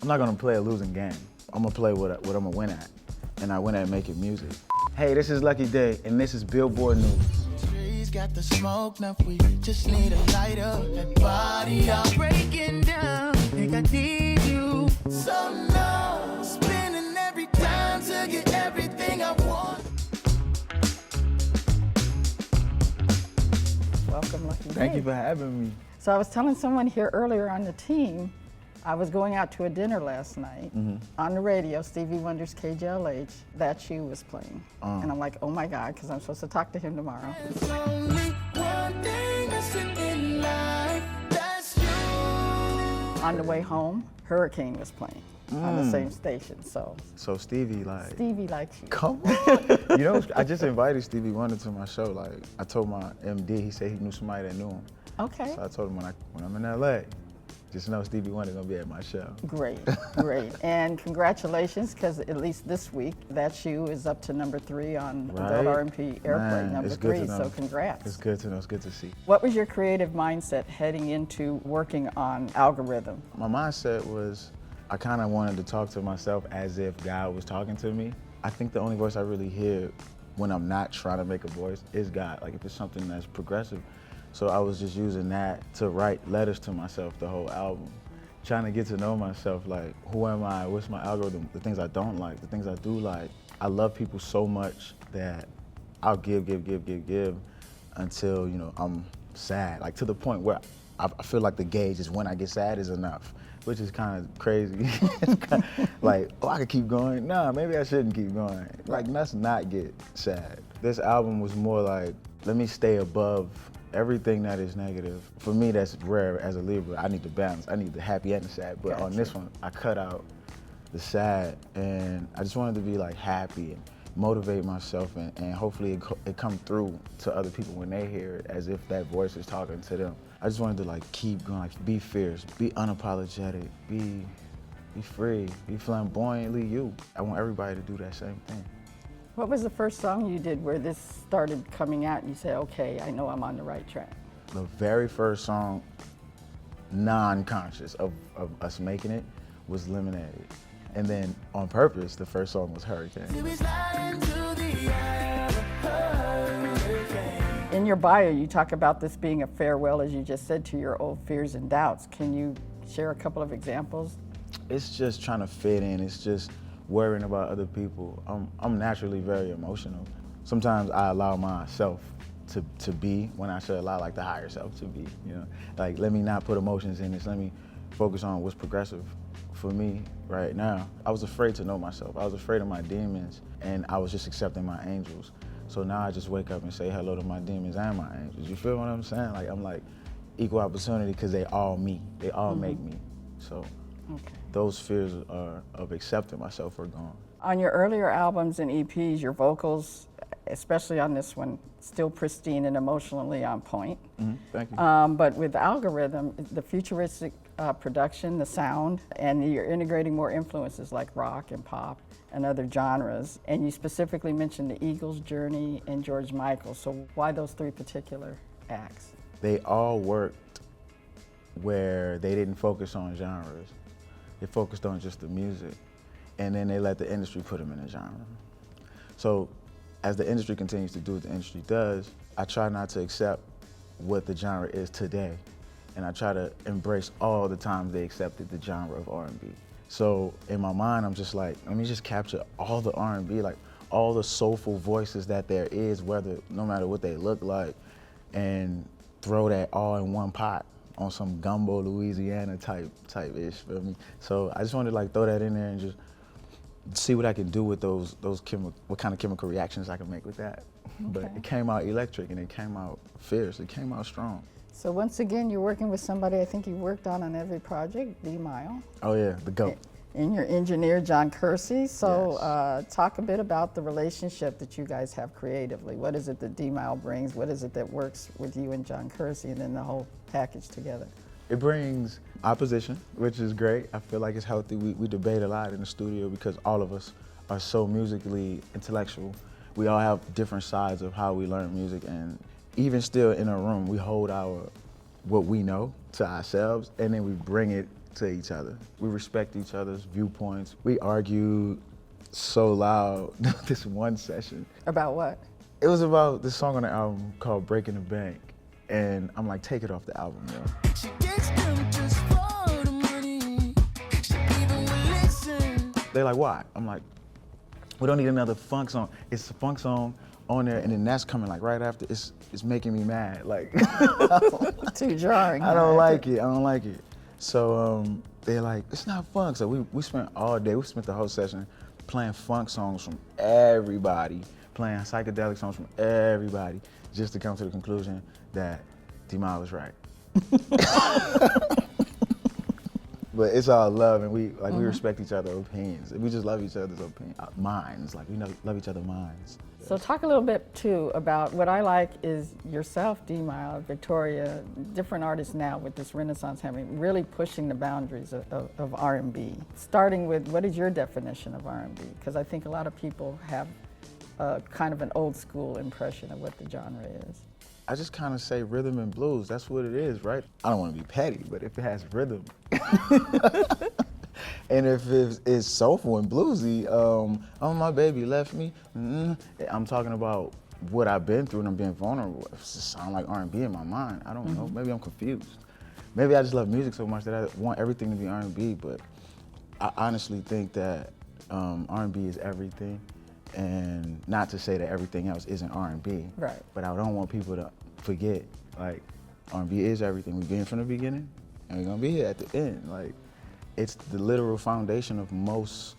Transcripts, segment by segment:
I'm not gonna play a losing game. I'm gonna play what I'm gonna win at, and I win at making music. Hey, this is Lucky Daye, and this is Billboard News. Trees got the smoke, now we just need a lighter. That body all breaking down, think I need you. So no, spending every time to get everything I want. Welcome, Lucky Daye. Thank you for having me. So I was telling someone here earlier on the team, I was going out to a dinner last night. On the radio, Stevie Wonder's KJLH, That You was playing. And I'm like, oh my God, because I'm supposed to talk to him tomorrow. There's only one thing missing in life, that's you. On the way home, Hurricane was playing on the same station. So Stevie, like, Stevie likes you. come on. You know, I just invited Stevie Wonder to my show. Like, I told my MD, he said he knew somebody that knew him. Okay. So I told him when I'm in LA, just know Stevie Wonder gonna be at my show. Great, great. And congratulations, because at least this week, That You is up to number 3 on the Right? R&B Airplay, Man, number it's good 3, to know. so congrats. It's good to know, it's good to see. What was your creative mindset heading into working on Algorithm? My mindset was, I kind of wanted to talk to myself as if God was talking to me. I think the only voice I really hear when I'm not trying to make a voice is God, like if it's something that's progressive. So I was just using that to write letters to myself the whole album, trying to get to know myself, like, who am I, what's my algorithm, the things I don't like, the things I do like. I love people so much that I'll give until, you know, I'm sad, like to the point where I feel like the gauge is when I get sad is enough, which is kind of crazy. Like, oh, I could keep going. Nah, maybe I shouldn't keep going. Like, let's not get sad. This album was more like, let me stay above everything that is negative. For me, that's rare as a Libra. I need the balance. I need the happy and the sad. But Gotcha. on this one, I cut out the sad, and I just wanted to be like happy and motivate myself, and hopefully it come through to other people when they hear it, as if that voice is talking to them. I just wanted to like keep going, like be fierce, be unapologetic, be free, be flamboyantly you. I want everybody to do that same thing. What was the first song you did where this started coming out and you said, okay, I know I'm on the right track? The very first song, non-conscious of us making it, was Lemonade. And then on purpose, the first song was Hurricane. In your bio, you talk about this being a farewell, as you just said, to your old fears and doubts. Can you share a couple of examples? It's just trying to fit in. It's just worrying about other people. I'm naturally very emotional. Sometimes I allow myself to be when I should allow like the higher self to be, you know? Like, let me not put emotions in this. Let me focus on what's progressive for me right now. I was afraid to know myself. I was afraid of my demons, and I was just accepting my angels. So now I just wake up and say hello to my demons and my angels. You feel what I'm saying? Like, I'm like equal opportunity because they all me. They all make me. So those fears of accepting myself are gone. On your earlier albums and EPs, your vocals, especially on this one, still pristine and emotionally on point. Thank you. But with Algorithm, the futuristic production, the sound, and you're integrating more influences like rock and pop and other genres. And you specifically mentioned the Eagles, Journey, and George Michael. So why those 3 particular acts? They all worked where they didn't focus on genres. They focused on just the music, and then they let the industry put them in a genre. So as the industry continues to do what the industry does, I try not to accept what the genre is today, and I try to embrace all the times they accepted the genre of R&B. So in my mind, I'm just like, let me just capture all the R&B, like all the soulful voices that there is, no matter what they look like, and throw that all in one pot on some gumbo Louisiana type-ish, feel me? So I just wanted to like throw that in there and just see what I can do with what kind of chemical reactions I can make with that. But it came out electric, and it came out fierce, it came out strong. So once again, you're working with somebody I think you worked on every project, D-Mile. Oh yeah, the GOAT. And your engineer, John Kersey. So Yes. talk a bit about the relationship that you guys have creatively. What is it that D-Mile brings? What is it that works with you and John Kersey, and then the whole package together? It brings opposition, which is great. I feel like it's healthy. We debate a lot in the studio because all of us are so musically intellectual. We all have different sides of how we learn music, and even still in a room, we hold what we know to ourselves, and then we bring it to each other. We respect each other's viewpoints. We argued so loud this one session. About what? It was about this song on the album called Breaking the Bank. And I'm like, take it off the album, yo. She gets them just for the money. She even will listen. They're like, why? I'm like, we don't need another funk song. It's a funk song on there, and then that's coming like right after. It's making me mad. Like, Too jarring. I don't like it. I don't like it. So they're like, it's not funk. So we spent all day. We spent the whole session playing funk songs from everybody, playing psychedelic songs from everybody, just to come to the conclusion that D-Mile was right. But it's all love, and we respect each other's opinions. We just love each other's minds. Like, we love each other's minds. So talk a little bit too about what I like is yourself, D-Mile, Victoria, different artists now with this renaissance happening, really pushing the boundaries of R&B. Starting with, what is your definition of R&B? Because I think a lot of people have kind of an old school impression of what the genre is. I just kind of say rhythm and blues. That's what it is, right? I don't want to be petty, but if it has rhythm, and if it's soulful and bluesy, oh, my baby left me. I'm talking about what I've been through and I'm being vulnerable. It just sound like R&B in my mind. I don't know. Maybe I'm confused. Maybe I just love music so much that I want everything to be R&B, but I honestly think that R&B is everything. And not to say that everything else isn't R&B, right? But I don't want people to forget, like, R&B is everything. We've been from the beginning, and we're gonna be here at the end. Like, it's the literal foundation of most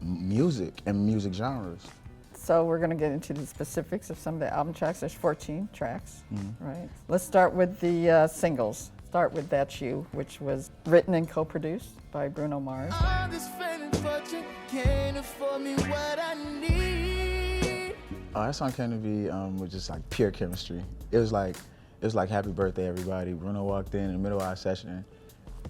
music and music genres. So we're gonna get into the specifics of some of the album tracks. There's 14 tracks, right? Let's start with the singles. Start with That's You, which was written and co-produced by Bruno Mars. All this feeling, but you can't afford me what I need. That song came to be with just like pure chemistry. It was like Happy Birthday, everybody. Bruno walked in the middle of our session,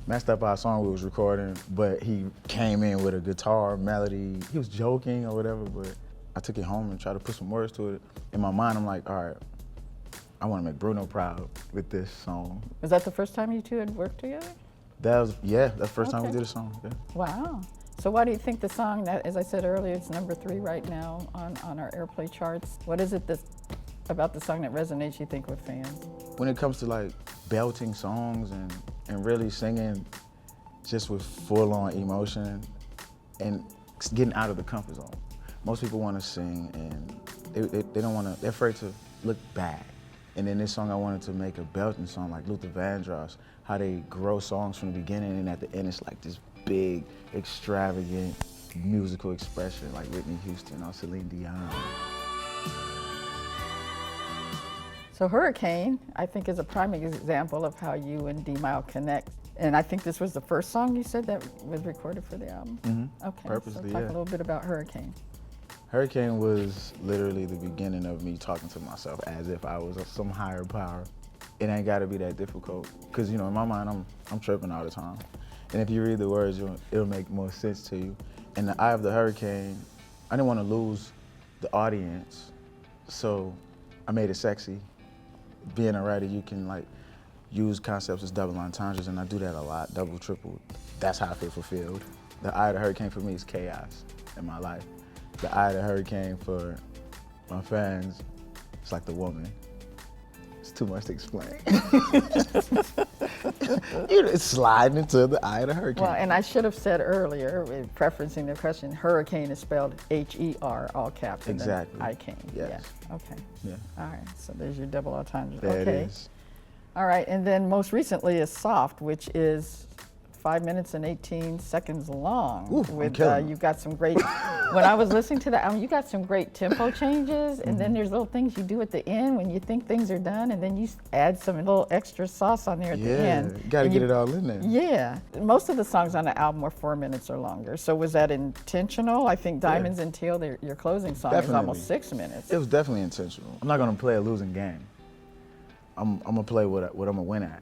messed up our song we was recording, but he came in with a guitar melody. He was joking or whatever, but I took it home and tried to put some words to it. In my mind, I'm like, all right, I want to make Bruno proud with this song. Was that the first time you two had worked together? That's the first time we did a song. Yeah. Wow. So why do you think the song that, as I said earlier, it's #3 right now on our airplay charts? What is it about the song that resonates, you think, with fans? When it comes to like belting songs and really singing just with full-on emotion and getting out of the comfort zone. Most people want to sing and they don't want to, they're afraid to look bad. And in this song, I wanted to make a belting song like Luther Vandross, how they grow songs from the beginning and at the end it's like this big, extravagant musical expression like Whitney Houston or Celine Dion. So Hurricane, I think, is a prime example of how you and D-Mile connect. And I think this was the first song you said that was recorded for the album? Mm-hmm. Okay, Purposely, so talk a little bit about Hurricane. Hurricane was literally the beginning of me talking to myself as if I was some higher power. It ain't gotta be that difficult. Cause in my mind, I'm tripping all the time. And if you read the words, it'll make more sense to you. In the eye of the hurricane, I didn't wanna lose the audience, so I made it sexy. Being a writer, you can like use concepts as double entendres, and I do that a lot, double, triple. That's how I feel fulfilled. The eye of the hurricane for me is chaos in my life. The eye of the hurricane for my fans, it's like the woman. It's too much to explain. It's sliding into the eye of the hurricane. Well, and I should have said earlier, preferencing the question, hurricane is spelled H-E-R, all caps. Exactly. And then I-cane. Yes. Yeah. Okay. Yeah. All right. So there's your double entendre. There okay. it is. All right. And then most recently is Soft, which is 5 minutes and 18 seconds long. Ooh, with I'm you got some great. When I was listening to the album, you got some great tempo changes, and then there's little things you do at the end when you think things are done, and then you add some little extra sauce on there at the end. Yeah, got to get it all in there. Yeah, most of the songs on the album were 4 minutes or longer. So was that intentional? I think Diamonds and Teal, your closing song, is almost 6 minutes. It was definitely intentional. I'm not gonna play a losing game. I'm gonna play what I'm gonna win at,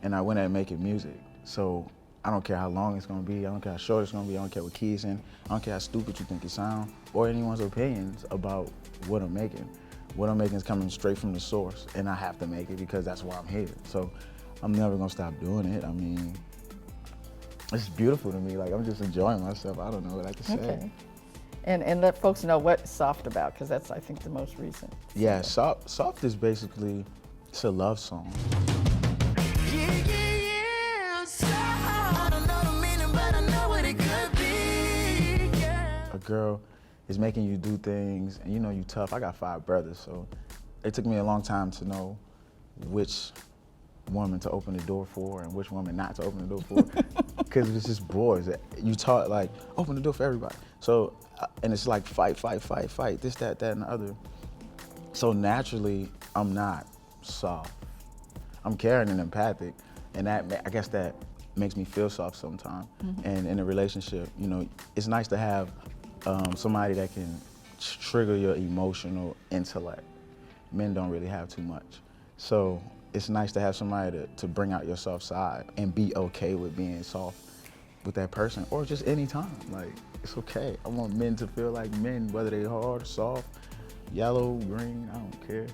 and I win at making music. So I don't care how long it's gonna be, I don't care how short it's gonna be, I don't care what key it's in, I don't care how stupid you think it sounds, or anyone's opinions about what I'm making. What I'm making is coming straight from the source, and I have to make it because that's why I'm here. So I'm never gonna stop doing it. I mean, It's beautiful to me. Like, I'm just enjoying myself. I don't know what I can say. Okay. And let folks know what Soft about, because that's, I think, the most recent. Yeah, Soft is basically, it's a love song. Yeah, yeah, yeah. So, I don't know the meaning, but I know what it could be. Yeah. A girl is making you do things, and you know you tough. I got 5 brothers, so it took me a long time to know which woman to open the door for and which woman not to open the door for, because it's just boys. You taught, like, open the door for everybody. So, and it's like fight, this, that, and the other. So naturally, I'm not soft. I'm caring and empathic, and that, I guess that makes me feel soft sometimes. And in a relationship, you know, it's nice to have somebody that can trigger your emotional intellect. Men don't really have too much. So it's nice to have somebody to bring out your soft side and be okay with being soft with that person, or just any time. Like, it's okay. I want men to feel like men, whether they hard, soft, yellow, green, I don't care.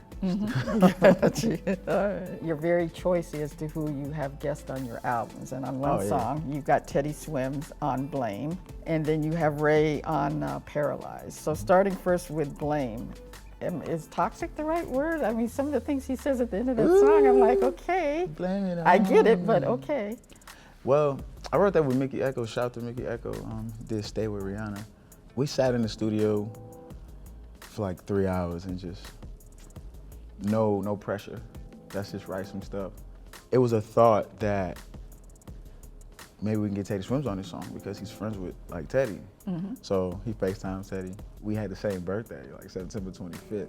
Gotcha. All right. You're very choosy as to who you have guests on your albums. And on one song, you've got Teddy Swims on Blame, and then you have Ray on Paralyzed. So starting first with Blame, is toxic the right word? I mean, some of the things he says at the end of that song, I'm like, okay, Blame it on I get it, me. but okay. Well, I wrote that with Mickey Echo. Shout out to Mickey Echo. Did Stay with Rihanna. We sat in the studio for like 3 hours and just no pressure. Let's just write some stuff. It was a thought that maybe we can get Teddy Swims on this song because he's friends with, like, Teddy. So he FaceTimed Teddy. We had the same birthday, like September 25th.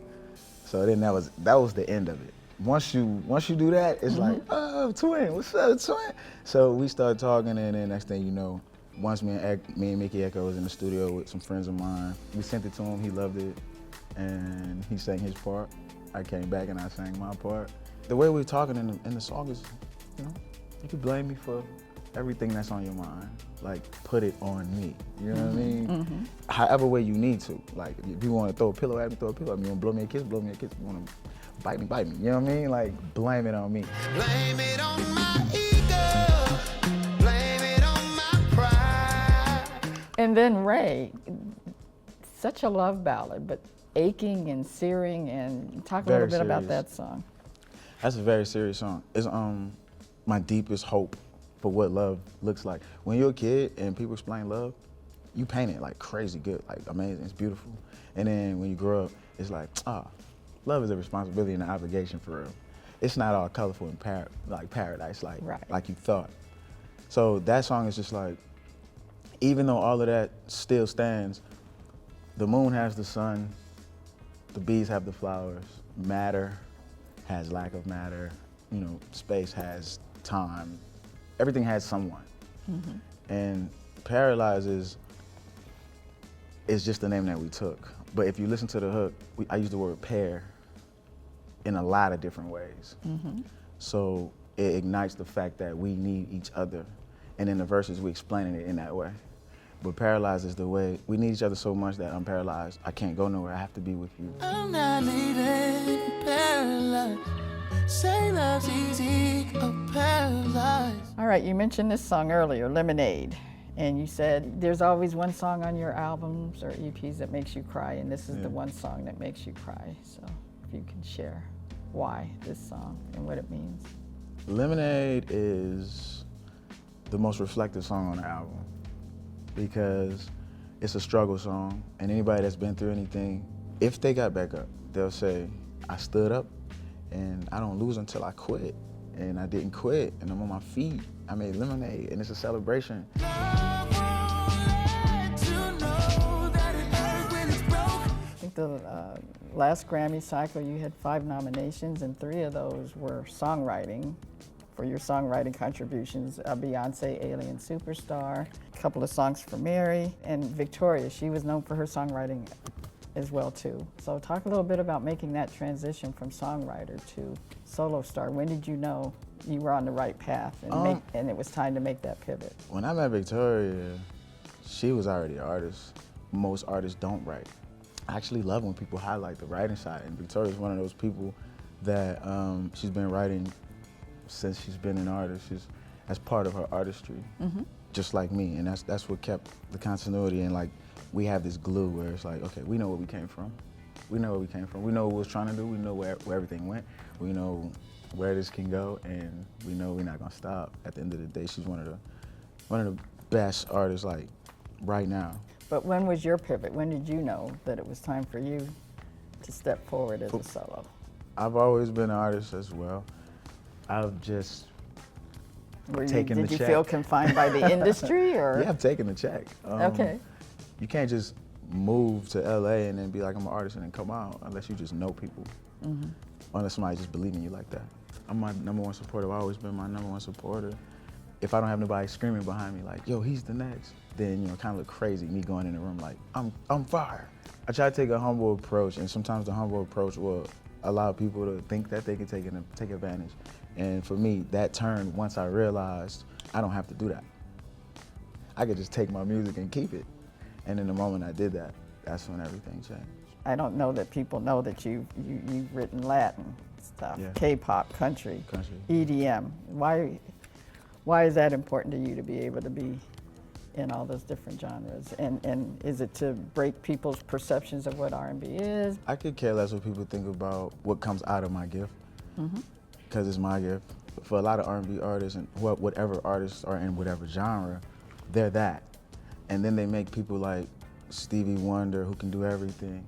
So then that was the end of it. Once you do that, it's like, oh, twin, what's up, twin? So we started talking, and then next thing you know, once me and Mickey Echo was in the studio with some friends of mine, we sent it to him, he loved it, and he sang his part. I came back and I sang my part. The way we're talking in the song is, you know, you can blame me for everything that's on your mind. Like, put it on me, you know what I mean? However way you need to. Like, if you want to throw a pillow at me, throw a pillow at me. You want to blow me a kiss, blow me a kiss. You want to bite me, bite me. You know what I mean? Like, blame it on me. Blame it on my ego. Blame it on my pride. And then Ray, such a love ballad, but aching and searing, and talk a little bit about that song. That's a very serious song. It's my deepest hope for what love looks like. When you're a kid and people explain love, you paint it like crazy good, like amazing, it's beautiful. And then when you grow up, it's like, love is a responsibility and an obligation for real. It's not all colorful and paradise, like you thought. So that song is just like, even though all of that still stands, the moon has the sun, the bees have the flowers, matter has lack of matter, you know, space has time, everything has someone. And Paralyzed is just the name that we took. But if you listen to the hook, I use the word pair in a lot of different ways. So it ignites the fact that we need each other. And in the verses, we explaining it in that way. But Paralyzed is the way, we need each other so much that I'm paralyzed. I can't go nowhere, I have to be with you. I'm not leaving, paralyzed. Say love's easy, oh, paralyzed. All right, you mentioned this song earlier, Lemonade, and you said there's always one song on your albums or EPs that makes you cry, and this is the one song that makes you cry. So if you can share why this song and what it means. Lemonade is the most reflective song on the album because it's a struggle song, and anybody that's been through anything, if they got back up, they'll say, I stood up and I don't lose until I quit. And I didn't quit, and I'm on my feet. I made lemonade, and it's a celebration. I think the last Grammy cycle, you had 5 nominations, and 3 of those were songwriting, for your songwriting contributions. Beyoncé, Alien Superstar, a couple of songs for Mary, and Victoria, she was known for her songwriting as well too. So talk a little bit about making that transition from songwriter to solo star. When did you know you were on the right path and it was time to make that pivot? When I met Victoria, she was already an artist. Most artists don't write. I actually love when people highlight the writing side, and Victoria's one of those people that she's been writing since she's been an artist. As part of her artistry. just like me, and that's what kept the continuity, and like we have this glue where it's like, okay, we know where we came from. We know where we came from. We know what we was trying to do. We know where everything went. We know where this can go, and we know we're not gonna stop. At the end of the day, she's one of the best artists like right now. But when was your pivot? When did you know that it was time for you to step forward as a solo? I've always been an artist as well. I've just taken the check. Did you feel confined by the industry, or? Yeah, I've taken the check. Okay. You can't just move to LA and then be like, I'm an artist and then come out unless you just know people. Mm-hmm. Unless somebody just believe in you like that. I'm my number one supporter. I've always been my number one supporter. If I don't have nobody screaming behind me like, yo, he's the next, then you know, kind of look crazy, me going in the room like, I'm fire. I try to take a humble approach, and sometimes the humble approach will allow people to think that they can take advantage. And for me, that turned once I realized I don't have to do that. I could just take my music and keep it. And in the moment I did that, that's when everything changed. I don't know that people know that you've written Latin stuff, Yeah. K-pop, country, EDM. Why is that important to you to be able to be in all those different genres? And is it to break people's perceptions of what R&B is? I could care less what people think about what comes out of my gift, because it's my gift. For a lot of R&B artists and whatever artists are in whatever genre, they're that. And then they make people like Stevie Wonder who can do everything.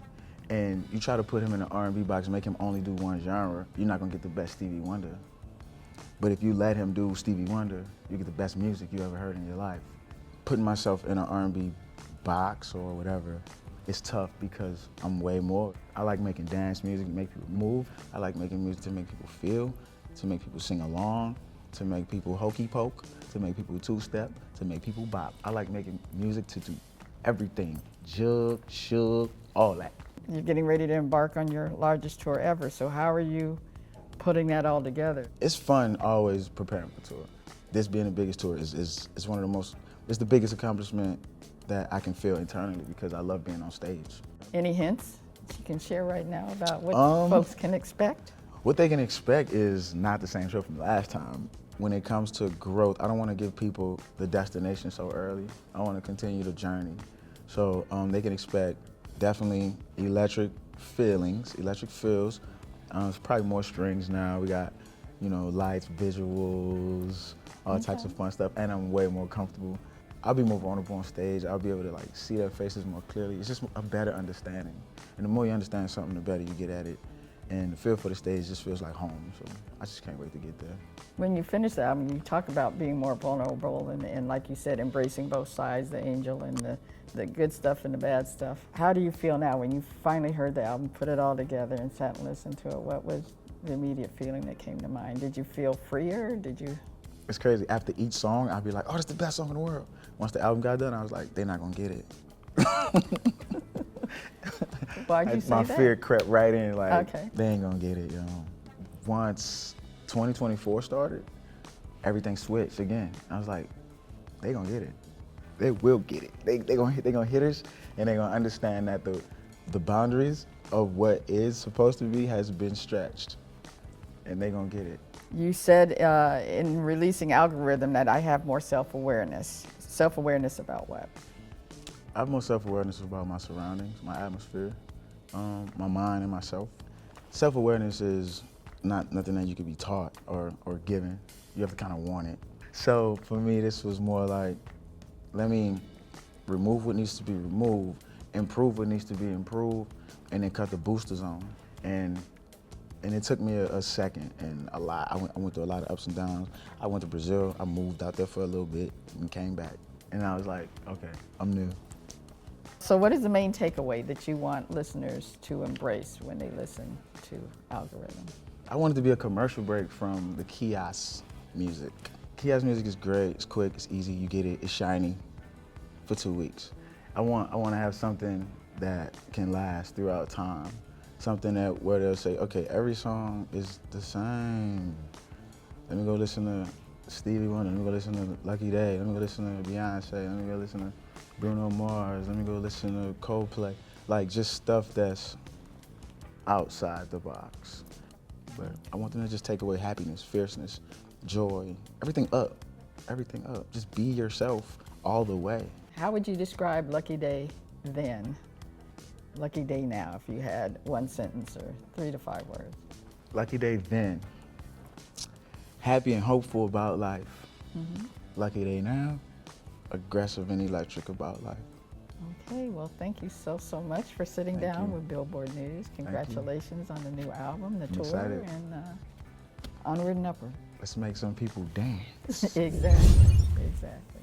And you try to put him in an R&B box, make him only do one genre, you're not gonna get the best Stevie Wonder. But if you let him do Stevie Wonder, you get the best music you ever heard in your life. Putting myself in an R&B box or whatever, it's tough because I'm way more. I like making dance music to make people move. I like making music to make people feel, to make people sing along, to make people hokey poke, to make people two-step, to make people bop. I like making music to do everything, jug, shug, all that. You're getting ready to embark on your largest tour ever, so how are you putting that all together? It's fun always preparing for tour. This being the biggest tour is one of the most, it's the biggest accomplishment that I can feel internally because I love being on stage. Any hints you can share right now about what folks can expect? What they can expect is not the same show from last time. When it comes to growth, I don't want to give people the destination so early. I want to continue the journey. So they can expect definitely electric feelings, electric feels. It's probably more strings now. We got, you know, lights, visuals, all types of fun stuff, and I'm way more comfortable. I'll be more vulnerable on stage. I'll be able to like see their faces more clearly. It's just a better understanding. And the more you understand something, the better you get at it. And the feel for the stage just feels like home. So I just can't wait to get there. When you finish the album, you talk about being more vulnerable and like you said, embracing both sides, the angel and the good stuff and the bad stuff. How do you feel now when you finally heard the album, put it all together and sat and listened to it? What was the immediate feeling that came to mind? Did you feel freer? Did you? It's crazy. After each song, I'd be like, oh, that's the best song in the world. Once the album got done, I was like, they're not gonna get it. Why'd you say my that? fear crept right in, like, Okay. they ain't gonna get it, you know. Once 2024 started, everything switched again. I was like, they gonna get it. They will get it. They gonna hit us, and they gonna understand that the boundaries of what is supposed to be has been stretched, and they gonna get it. You said in releasing Algorithm that I have more self-awareness. Self-awareness about what? I have more self-awareness about my surroundings, my atmosphere, my mind and myself. Self-awareness is not nothing that you could be taught or given. You have to kind of want it. So for me, this was more like, let me remove what needs to be removed, improve what needs to be improved, and then cut the boosters on. And it took me a second and a lot. I went through a lot of ups and downs. I went to Brazil. I moved out there for a little bit and came back. And I was like, okay, I'm new. So what is the main takeaway that you want listeners to embrace when they listen to Algorithm? I want it to be a commercial break from the kiosk music. Kiosk music is great, it's quick, it's easy, you get it, it's shiny for 2 weeks. I want to have something that can last throughout time. Something that where they'll say, okay, every song is the same. Let me go listen to Stevie Wonder, let me go listen to Lucky Daye, let me go listen to Beyoncé, let me go listen to Bruno Mars, let me go listen to Coldplay. Like just stuff that's outside the box. But I want them to just take away happiness, fierceness, joy, everything up. everything up. Just be yourself all the way. How would you describe Lucky Daye then? Lucky Daye now, if you had one sentence or 3 to 5 words. Lucky Daye then. Happy and hopeful about life. Lucky Daye now. Aggressive and electric about life. Okay, well, thank you so much for sitting Thank down you. with Billboard News. Congratulations on the new album, the I'm tour, excited. and onward and upward. Let's make some people dance. Exactly, exactly.